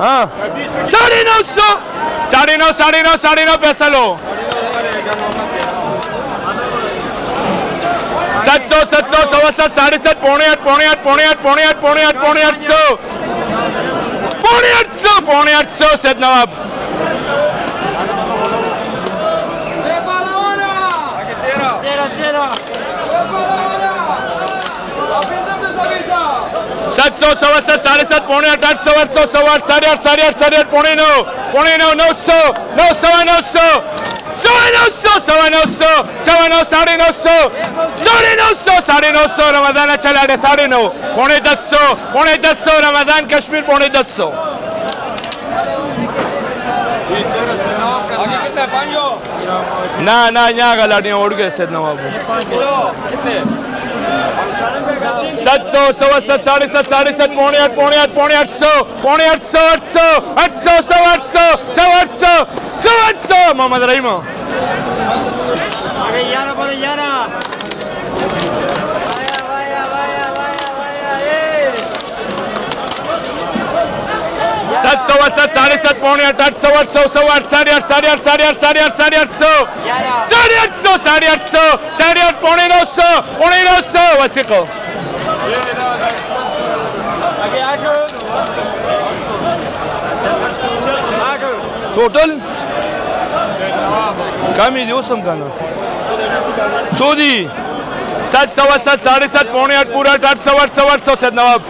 हाँ 950 पैसा लो 700 700 7.5 पौने 8 सैयद नवाब सात सौ 7.5 पौने 8 800 800 8.5 8.5 पौने 9 900 900 900 रमजान चला 9.5 पौने 10 रमजान कश्मीर पौने 10 ना यहाँ गलाड़ियाँ उड़ गए सैयद नवाब 700 7.5 पौने 8 पौने 800 मोहम्मद रहीम सात 7.5 पौने 8 800 8.5 पौने 900 वसीको टोटल कम ही दिवसम का ना सूदी 7 7.5 पौने 8 पूरा 800 सैयद नवाब